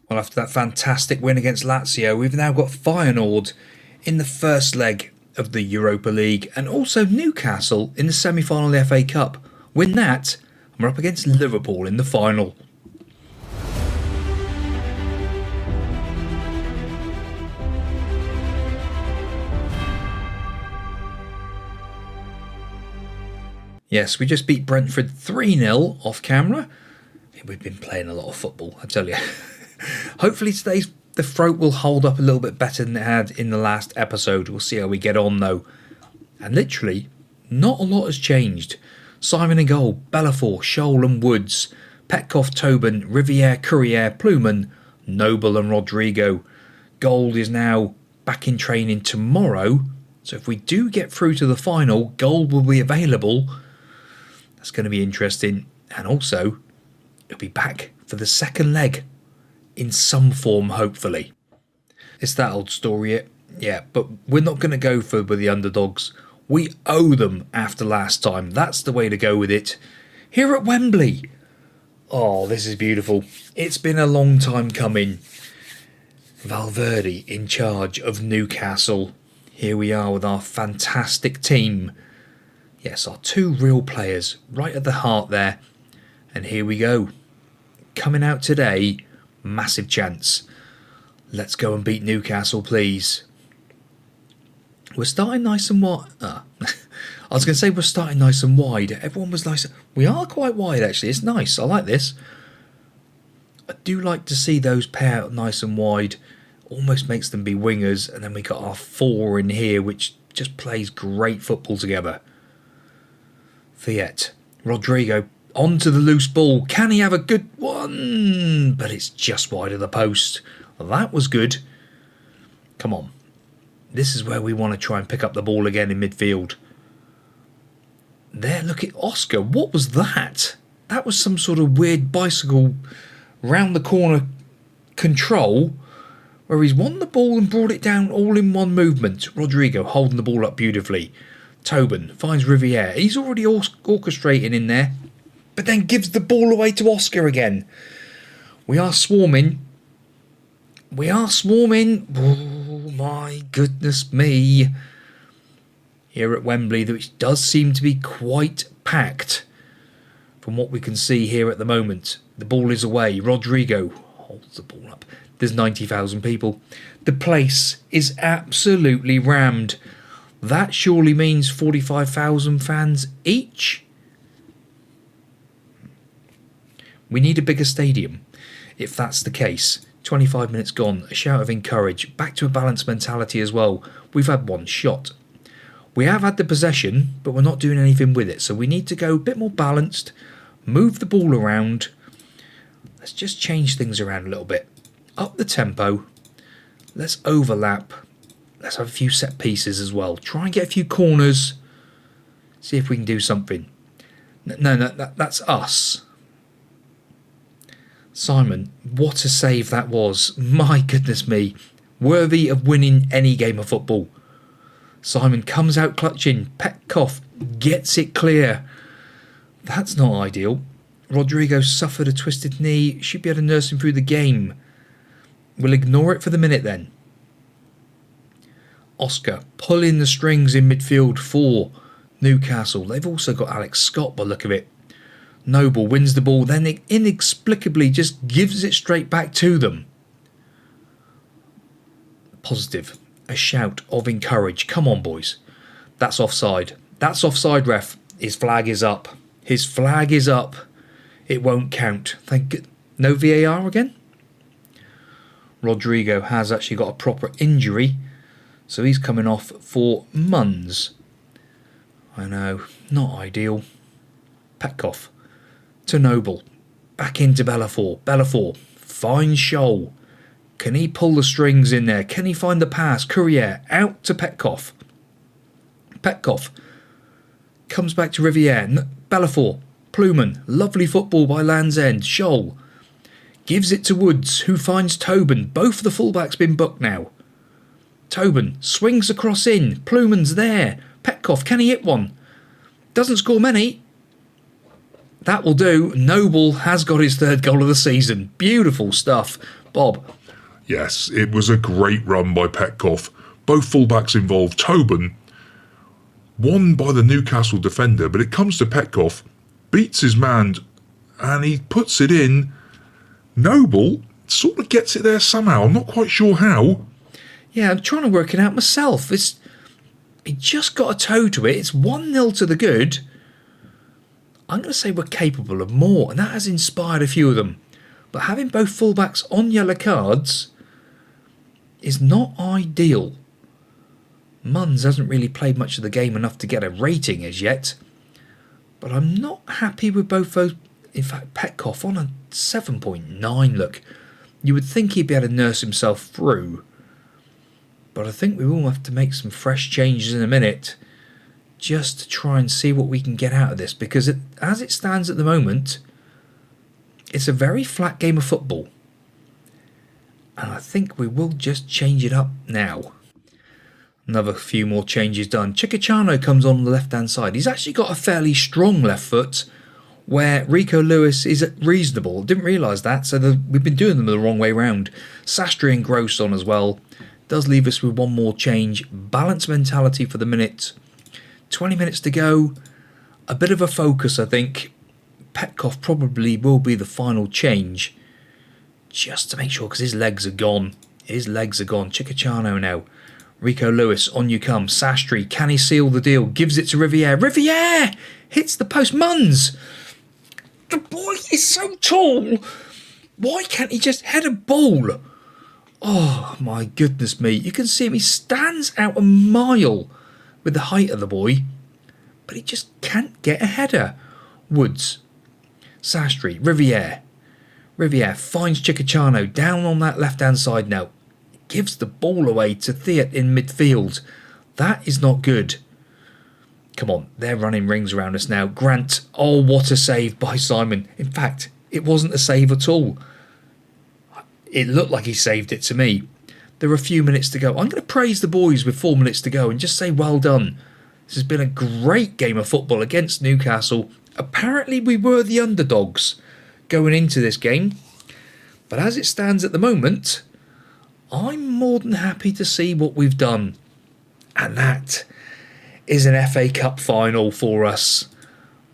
Well, after that fantastic win against Lazio, we've now got Feyenoord in the first leg of the Europa League, and also Newcastle in the semi-final of the FA Cup. Win that, and we're up against Liverpool in the final. Yes, we just beat Brentford 3-0 off camera. We've been playing a lot of football, I tell you. Hopefully the throat will hold up a little bit better than it had in the last episode. We'll see how we get on though. And literally, not a lot has changed. Simon in goal, Bellafor, Scholl and Woods, Petkoff, Tobin, Riviere, Courier, Pluman, Noble and Rodrigo. Gold is now back in training tomorrow. So if we do get through to the final, Gold will be available. That's going to be interesting. And also, it'll be back for the second leg. In some form, hopefully. It's that old story, yeah, but we're not going to go with the underdogs. We owe them after last time. That's the way to go with it. Here at Wembley. Oh, this is beautiful. It's been a long time coming. Valverde in charge of Newcastle. Here we are with our fantastic team. Yes, our two real players right at the heart there. And here we go. Coming out today. Massive chance. Let's go and beat Newcastle, please. We're starting nice and wide. I was going to say we're starting nice and wide. Everyone was nice. We are quite wide, actually. It's nice. I like this. I do like to see those pair out nice and wide. Almost makes them be wingers. And then we got our four in here, which just plays great football together. Fiat. Rodrigo. Onto the loose ball. Can he have a good one? But it's just wide of the post. Well, that was good. Come on. This is where we want to try and pick up the ball again in midfield. There, look at Oscar. What was that? That was some sort of weird bicycle round the corner control where he's won the ball and brought it down all in one movement. Rodrigo holding the ball up beautifully. Tobin finds Riviere. He's already orchestrating in there. But then gives the ball away to Oscar again. We are swarming. We are swarming. Oh my goodness me. Here at Wembley, which does seem to be quite packed. From what we can see here at the moment. The ball is away. Rodrigo holds the ball up. There's 90,000 people. The place is absolutely rammed. That surely means 45,000 fans each. We need a bigger stadium. If that's the case, 25 minutes gone, a shout of encourage, back to a balanced mentality as well. We've had one shot. We have had the possession, but we're not doing anything with it. So we need to go a bit more balanced, move the ball around. Let's just change things around a little bit. Up the tempo. Let's overlap. Let's have a few set pieces as well. Try and get a few corners. See if we can do something. No, that's us. Simon, what a save that was. My goodness me. Worthy of winning any game of football. Simon comes out clutching. Petkoff gets it clear. That's not ideal. Rodrigo suffered a twisted knee. Should be able to nurse him through the game. We'll ignore it for the minute then. Oscar pulling the strings in midfield for Newcastle. They've also got Alex Scott by the look of it. Noble wins the ball, then inexplicably just gives it straight back to them. Positive. A shout of encourage. Come on, boys. That's offside. That's offside, ref. His flag is up. His flag is up. It won't count. Thank God. No VAR again? Rodrigo has actually got a proper injury. So he's coming off for Muns. I know. Not ideal. Petkoff. To Noble. Back into Bellafor. Bellafor finds Scholl. Can he pull the strings in there? Can he find the pass? Courier out to Petkoff. Petkoff comes back to Riviere. Bellafor. Pluman. Lovely football by Lands End. Scholl gives it to Woods, who finds Tobin. Both of the fullbacks been booked now. Tobin swings across in. Pluman's there. Petkoff, can he hit one? Doesn't score many. that will do. Noble has got his third goal of the season. Beautiful stuff. Bob. Yes, it was a great run by Petkoff. Both fullbacks involved. Tobin won by the Newcastle defender, but it comes to Petkoff, beats his man, and he puts it in. Noble sort of gets it there somehow. I'm not quite sure how. Yeah, I'm trying to work it out myself. He just got a toe to it. It's 1-0 to the good. I'm going to say we're capable of more, and that has inspired a few of them. But having both fullbacks on yellow cards is not ideal. Munns hasn't really played much of the game enough to get a rating as yet. But I'm not happy with both those. In fact, Petkoff on a 7.9 look. You would think he'd be able to nurse himself through. But I think we will have to make some fresh changes in a minute just to try and see what we can get out of this. Because as it stands at the moment, it's a very flat game of football. And I think we will just change it up now. Another few more changes done. Chicachano comes on the left-hand side. He's actually got a fairly strong left foot, where Rico Lewis is reasonable. Didn't realise that, so we've been doing them the wrong way round. Sastry and Gross on as well. Does leave us with one more change. Balance mentality for the minute. 20 minutes to go. A bit of a focus, I think. Petkoff probably will be the final change. Just to make sure, because his legs are gone. His legs are gone. Chicachano now. Rico Lewis, on you come. Sastry, can he seal the deal? Gives it to Riviere. Riviere! Hits the post. Munns! The boy is so tall. Why can't he just head a ball? Oh, my goodness me. You can see him. He stands out a mile with the height of the boy. But he just can't get a header. Woods. Sastry. Riviere. Riviere finds Chicachano down on that left-hand side now. Gives the ball away to Theat in midfield. That is not good. Come on, they're running rings around us now. Grant. Oh, what a save by Simon. In fact, it wasn't a save at all. It looked like he saved it to me. There are a few minutes to go. I'm going to praise the boys with 4 minutes to go and just say well done. This has been a great game of football against Newcastle. Apparently we were the underdogs going into this game. But as it stands at the moment, I'm more than happy to see what we've done. And that is an FA Cup final for us.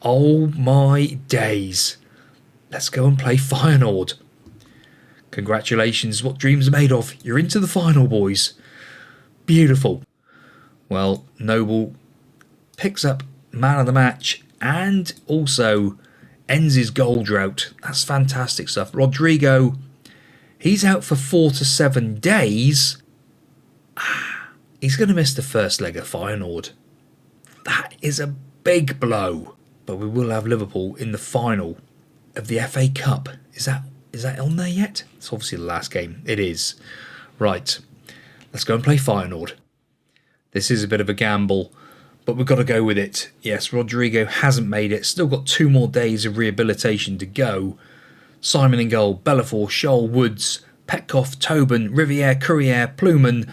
Oh my days. Let's go and play Feyenoord. Congratulations, what dreams are made of. You're into the final, boys. Beautiful. Well, Noble picks up man of the match and also ends his goal drought. That's fantastic stuff. Rodrigo, he's out for 4 to 7 days. He's going to miss the first leg of Feyenoord. That is a big blow. But we will have Liverpool in the final of the FA Cup. Is that on there yet? It's obviously the last game. It is. Right. Let's go and play Feyenoord. This is a bit of a gamble, but we've got to go with it. Yes, Rodrigo hasn't made it. Still got 2 more days of rehabilitation to go. Simon in goal. Bellafor, Scholl, Woods, Petkoff, Tobin, Riviere, Courier, Pluman.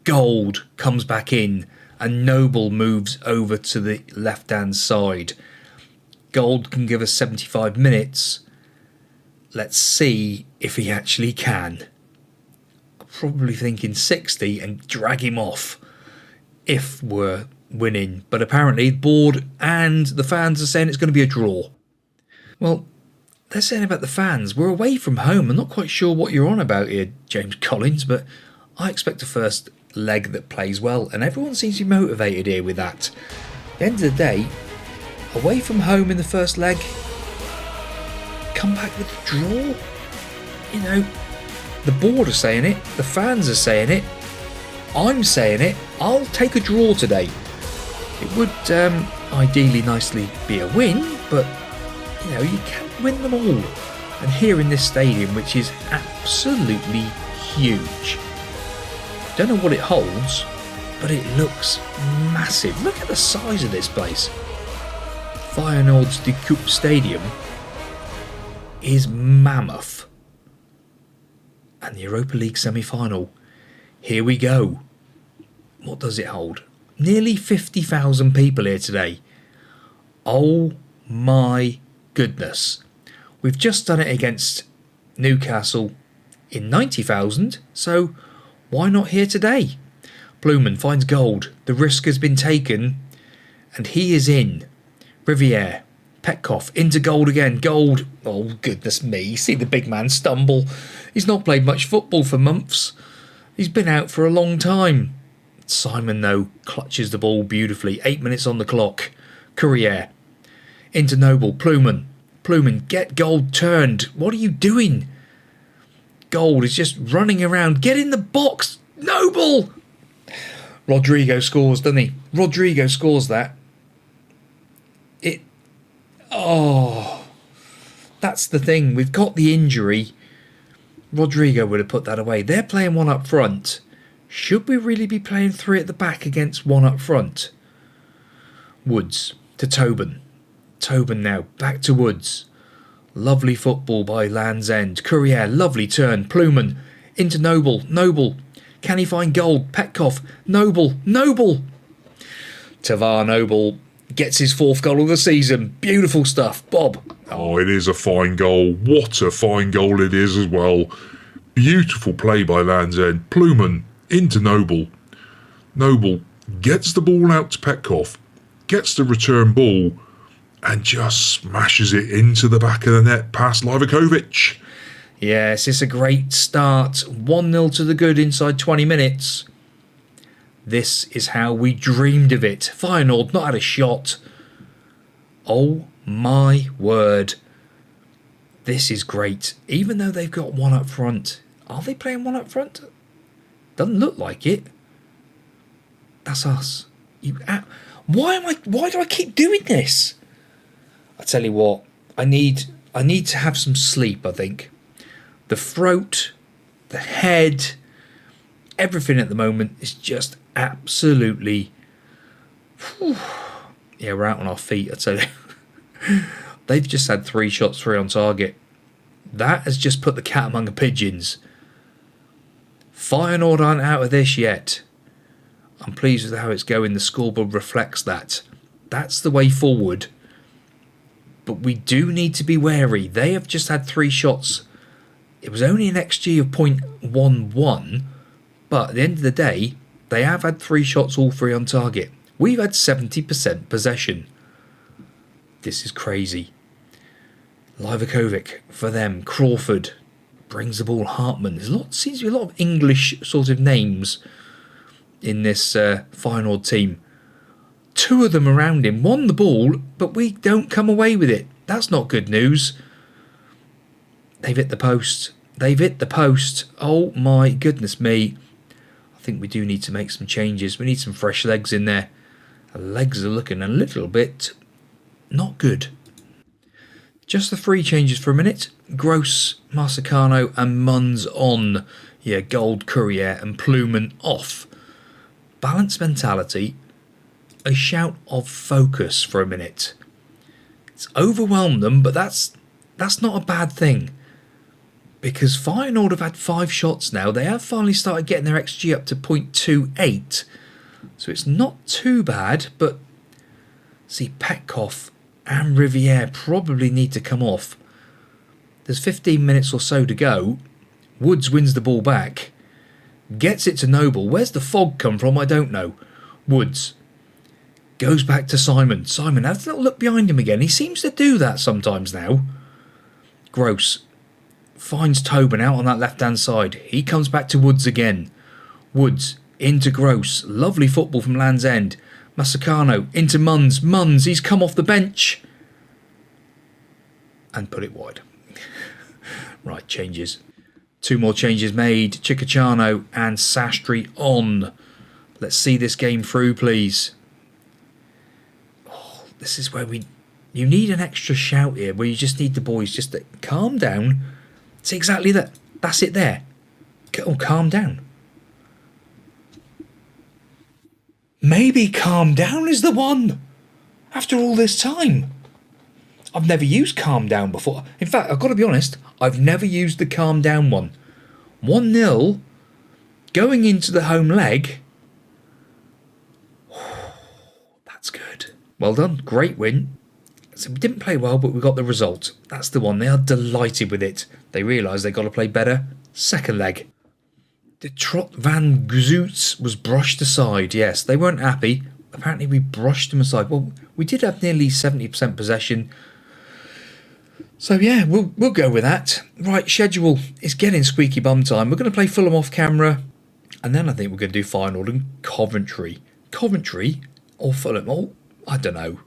Gold comes back in. And Noble moves over to the left-hand side. Gold can give us 75 minutes. Let's see if he actually can. I'm probably thinking 60 and drag him off if we're winning. But apparently the board and the fans are saying it's going to be a draw. Well, they're saying about the fans, we're away from home. I'm not quite sure what you're on about here, James Collins, but I expect a first leg that plays well, and everyone seems to be motivated here with that. At the end of the day, away from home in the first leg, come back with a draw. You know, the board are saying it, the fans are saying it, I'm saying it. I'll take a draw today. It would ideally nicely be a win, but you know, you can't win them all. And here in this stadium, which is absolutely huge, don't know what it holds, but it looks massive. Look at the size of this place. Feyenoord's De Kuip Stadium is mammoth. And the Europa League semi-final. Here we go. What does it hold? Nearly 50,000 people here today. Oh my goodness. We've just done it against Newcastle in 90,000, so why not here today? Blumen finds gold. The risk has been taken, and he is in. Riviere, Petkoff into gold again. Gold. Oh, goodness me. See the big man stumble. He's not played much football for months. He's been out for a long time. Simon, though, clutches the ball beautifully. 8 minutes on the clock. Courier. Into Noble. Plumen. Plumen, get gold turned. What are you doing? Gold is just running around. Get in the box. Noble! Rodrigo scores, doesn't he? Rodrigo scores that. That's the thing. We've got the injury. Rodrigo would have put that away. They're playing one up front. Should we really be playing three at the back against one up front? Woods to Tobin. Tobin now back to Woods. Lovely football by Lands End. Courier, lovely turn. Plumen into Noble. Noble. Can he find gold? Petkoff. Noble. Noble. Tavar Noble gets his 4th goal of the season. Beautiful stuff. Bob. Oh, it is a fine goal. What a fine goal it is as well. Beautiful play by Lands End. Plumen into Noble. Noble gets the ball out to Petkoff. Gets the return ball. And just smashes it into the back of the net past Livakovic. Yes, it's a great start. 1-0 to the good inside 20 minutes. This is how we dreamed of it. Feyenoord not had a shot. Oh my word. This is great. Even though they've got one up front. Are they playing one up front? Doesn't look like it. That's us. Why do I keep doing this? I tell you what, I need to have some sleep, I think. The throat, the head, everything at the moment is just absolutely... Yeah, we're out on our feet, I tell you. They've just had 3 shots, 3 on target. That has just put the cat among the pigeons. Feyenoord aren't out of this yet. I'm pleased with how it's going. The scoreboard reflects that. That's the way forward. But we do need to be wary. They have just had 3 shots. It was only an XG of 0.11, but at the end of the day, they have had 3 shots, all 3 on target. We've had 70% possession. This is crazy. Livakovic for them. Crawford brings the ball. Hartman. Seems to be a lot of English sort of names in this Feyenoord team. 2 of them around him, won the ball, but we don't come away with it. That's not good news. They've hit the post. They've hit the post. Oh my goodness me. I think we do need to make some changes. We need some fresh legs in there. The legs are looking a little bit not good. Just the 3 changes for a minute. Gross, Marsicano and Munns on. Yeah, Gold, Courier and Plumen off. Balanced mentality. A shout of focus for a minute. It's overwhelmed them, but that's not a bad thing. Because Feyenoord have had 5 shots now. They have finally started getting their XG up to 0.28. So it's not too bad, but see, Petkoff and Riviere probably need to come off. There's 15 minutes or so to go. Woods wins the ball back. Gets it to Noble. Where's the fog come from? I don't know. Woods goes back to Simon. Simon has a little look behind him again. He seems to do that sometimes now. Gross finds Tobin out on that left-hand side. He comes back to Woods again. Woods into Gross. Lovely football from Land's End. Massacano into Munns. Munns, he's come off the bench. And put it wide. Right, changes. 2 more changes made. Chicachano and Sastry on. Let's see this game through, please. Oh, this is where you need an extra shout here, where you just need the boys just to calm down. It's exactly that. That's it there. Oh, calm down. Maybe calm down is the one. After all this time. I've never used calm down before. In fact, I've got to be honest, I've never used the calm down one. 1-0 going into the home leg. That's good. Well done. Great win. So we didn't play well, but we got the result. That's the one. They are delighted with it. They realise they've got to play better. Second leg. The Trot van Guzoots was brushed aside. Yes, they weren't happy. Apparently we brushed them aside. Well, we did have nearly 70% possession. So yeah, we'll go with that. Right, schedule. It's getting squeaky bum time. We're going to play Fulham off camera. And then I think we're going to do Feyenoord and Coventry. Coventry or Fulham? Oh, I don't know.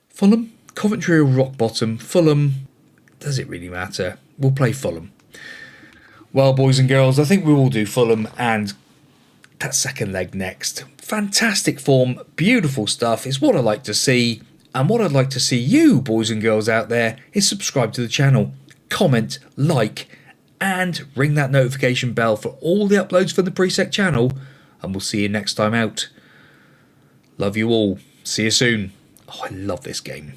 Fulham? Coventry or rock bottom? Fulham? Does it really matter? We'll play Fulham. Well, boys and girls, I think we will do Fulham and that second leg next. Fantastic form, beautiful stuff. It's what I like to see. And what I'd like to see you, boys and girls out there, is subscribe to the channel, comment, like, and ring that notification bell for all the uploads from the Priisek channel. And we'll see you next time out. Love you all. See you soon. Oh, I love this game.